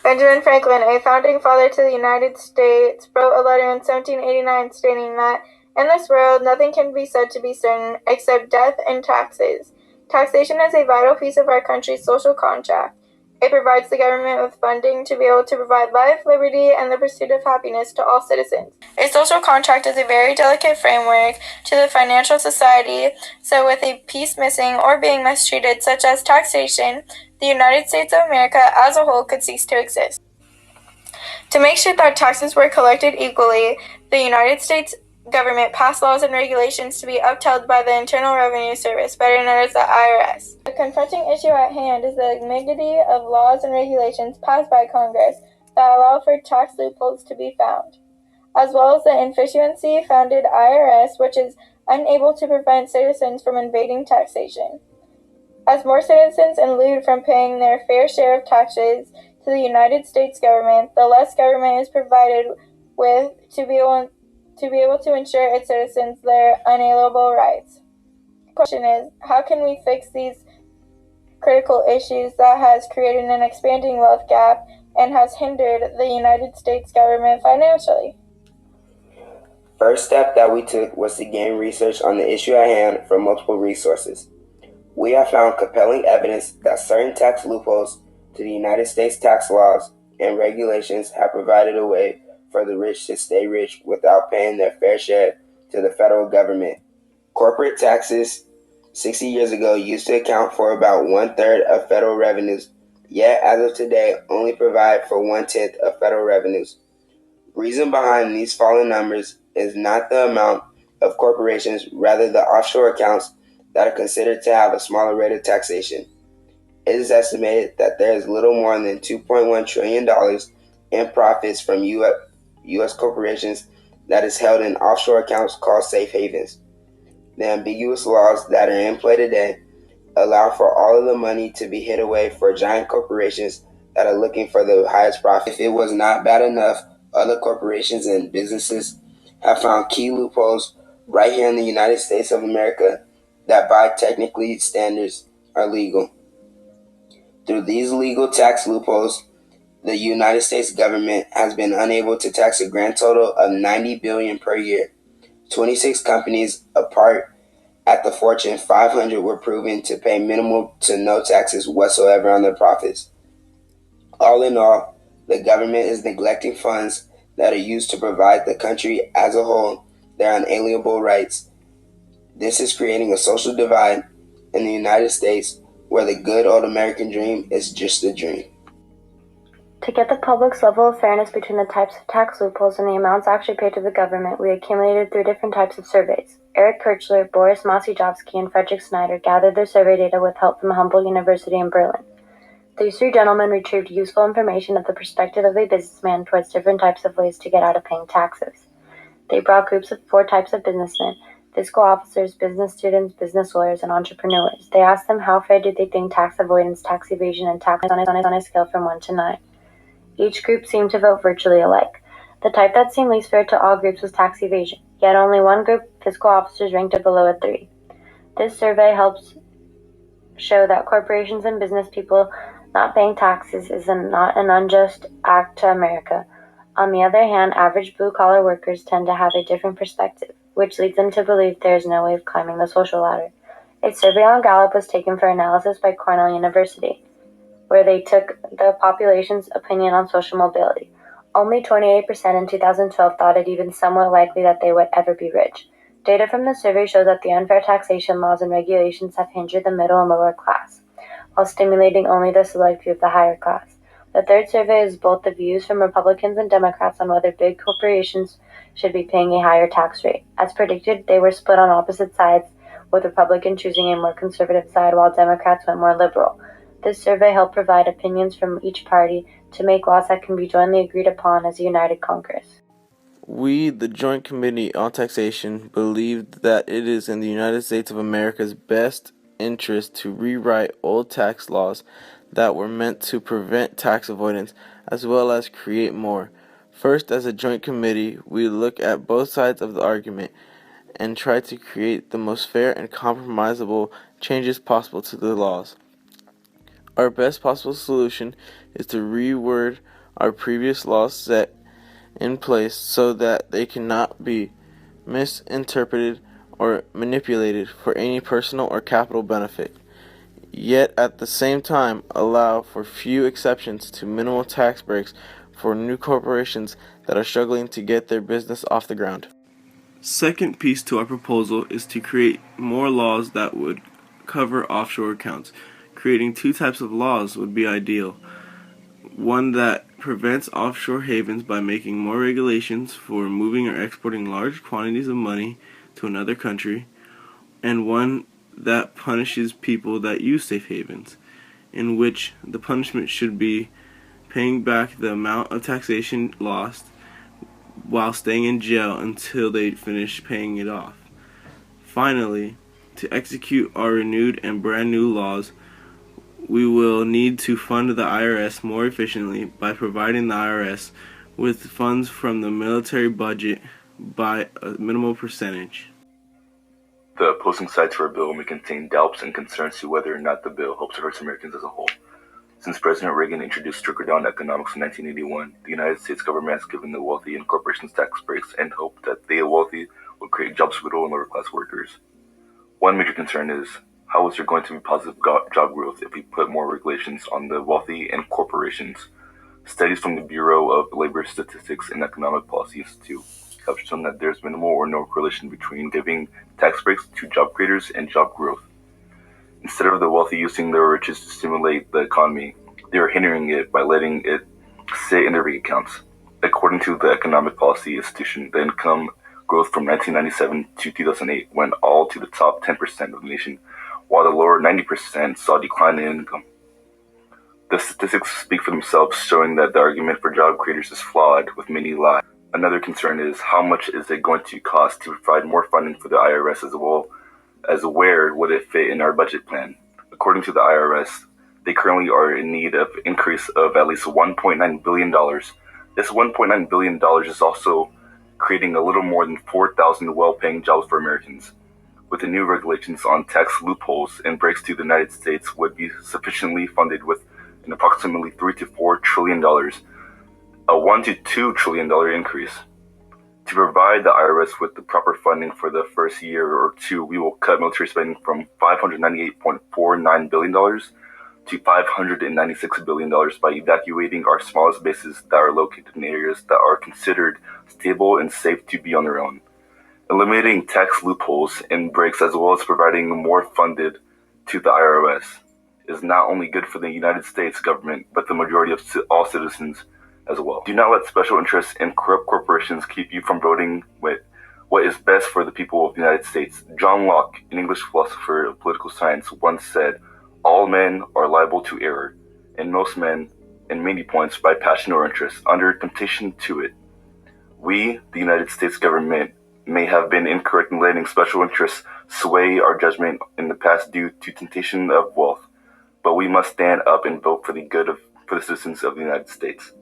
Benjamin Franklin, a founding father to the United States, wrote a letter in 1789 stating that, "In this world, nothing can be said to be certain except death and taxes. Taxation is a vital piece of our country's social contract. It provides the government with funding to be able to provide life, liberty, and the pursuit of happiness to all citizens. A social contract is a very delicate framework to the financial society, so with a piece missing or being mistreated, such as taxation, the United States of America as a whole could cease to exist." To make sure that taxes were collected equally, the United States government passed laws and regulations to be upheld by the Internal Revenue Service, better known as the IRS. The confronting issue at hand is the ambiguity of laws and regulations passed by Congress that allow for tax loopholes to be found, as well as the inefficiency-founded IRS, which is unable to prevent citizens from evading taxation. As more citizens elude from paying their fair share of taxes to the United States government, the less government is provided with to be able to ensure its citizens their unalienable rights. The question is, how can we fix these critical issues that has created an expanding wealth gap and has hindered the United States government financially? First step that we took was to gain research on the issue at hand from multiple resources. We have found compelling evidence that certain tax loopholes to the United States tax laws and regulations have provided a way for the rich to stay rich without paying their fair share to the federal government. Corporate taxes 60 years ago used to account for about 1/3 of federal revenues, yet as of today only provide for 1/10 of federal revenues. Reason behind these falling numbers is not the amount of corporations, rather the offshore accounts that are considered to have a smaller rate of taxation. It is estimated that there is little more than $2.1 trillion in profits from U.S. corporations that is held in offshore accounts called safe havens. The ambiguous laws that are in play today allow for all of the money to be hid away for giant corporations that are looking for the highest profit. If it was not bad enough, other corporations and businesses have found key loopholes right here in the United States of America that by technically standards are legal. Through these legal tax loopholes, the United States government has been unable to tax a grand total of $90 billion per year. 26 companies apart at the Fortune 500 were proven to pay minimal to no taxes whatsoever on their profits. All in all, the government is neglecting funds that are used to provide the country as a whole their unalienable rights. This is creating a social divide in the United States where the good old American dream is just a dream. To get the public's level of fairness between the types of tax loopholes and the amounts actually paid to the government, we accumulated 3 different types of surveys. Eric Kirchler, Boris Masijovsky, and Frederick Snyder gathered their survey data with help from Humboldt University in Berlin. These 3 gentlemen retrieved useful information of the perspective of a businessman towards different types of ways to get out of paying taxes. They brought groups of 4 types of businessmen: fiscal officers, business students, business lawyers, and entrepreneurs. They asked them how fair did they think tax avoidance, tax evasion, and tax on a scale from 1 to 9. Each group seemed to vote virtually alike. The type that seemed least fair to all groups was tax evasion, yet only one group, fiscal officers, ranked it below a 3. This survey helps show that corporations and business people not paying taxes is not an unjust act to America. On the other hand, average blue-collar workers tend to have a different perspective, which leads them to believe there is no way of climbing the social ladder. A survey on Gallup was taken for analysis by Cornell University, where they took the population's opinion on social mobility. Only 28% in 2012 thought it even somewhat likely that they would ever be rich. Data from the survey shows that the unfair taxation laws and regulations have hindered the middle and lower class, while stimulating only the select few of the higher class. The third survey is both the views from Republicans and Democrats on whether big corporations should be paying a higher tax rate. As predicted, they were split on opposite sides, with Republicans choosing a more conservative side while Democrats went more liberal. This survey helped provide opinions from each party to make laws that can be jointly agreed upon as a united Congress. We, the Joint Committee on Taxation, believe that it is in the United States of America's best interest to rewrite old tax laws that were meant to prevent tax avoidance as well as create more. First, as a joint committee, we look at both sides of the argument and try to create the most fair and compromisable changes possible to the laws. Our best possible solution is to reword our previous laws set in place so that they cannot be misinterpreted or manipulated for any personal or capital benefit, yet at the same time allow for few exceptions to minimal tax breaks for new corporations that are struggling to get their business off the ground. Second piece to our proposal is to create more laws that would cover offshore accounts. Creating two types of laws would be ideal. One that prevents offshore havens by making more regulations for moving or exporting large quantities of money to another country, and one that punishes people that use safe havens, in which the punishment should be paying back the amount of taxation lost while staying in jail until they finish paying it off. Finally, to execute our renewed and brand new laws, we will need to fund the IRS more efficiently by providing the IRS with funds from the military budget by a minimal percentage. The opposing side to our bill may contain doubts and concerns to whether or not the bill helps or hurts Americans as a whole. Since President Reagan introduced trickle-down economics in 1981, the United States government has given the wealthy and corporations tax breaks and hoped that the wealthy will create jobs for middle and lower-class workers. One major concern is, how is there going to be positive job growth if we put more regulations on the wealthy and corporations? Studies from the Bureau of Labor Statistics and Economic Policy Institute have shown that there's minimal or no correlation between giving tax breaks to job creators and job growth. Instead of the wealthy using their riches to stimulate the economy, they are hindering it by letting it sit in their bank accounts. According to the Economic Policy Institution, the income growth from 1997 to 2008 went all to the top 10% of the nation, while the lower 90% saw a decline in income. The statistics speak for themselves, showing that the argument for job creators is flawed with many lies. Another concern is, how much is it going to cost to provide more funding for the IRS, as well as where would it fit in our budget plan? According to the IRS, they currently are in need of an increase of at least $1.9 billion. This $1.9 billion is also creating a little more than 4,000 well-paying jobs for Americans. With the new regulations on tax loopholes and breaks to the United States would be sufficiently funded with an approximately $3 to $4 trillion, a $1 to $2 trillion increase. To provide the IRS with the proper funding for the first year or two, we will cut military spending from $598.49 billion to $596 billion by evacuating our smallest bases that are located in areas that are considered stable and safe to be on their own. Eliminating tax loopholes and breaks, as well as providing more funded to the IRS, is not only good for the United States government, but the majority of all citizens as well. Do not let special interests and corrupt corporations keep you from voting with what is best for the people of the United States. John Locke, an English philosopher of political science, once said, "All men are liable to error, and most men, in many points, by passion or interest, under temptation to it." We, the United States government, may have been incorrect in letting special interests sway our judgment in the past due to temptation of wealth, but we must stand up and vote for the good for the citizens of the United States.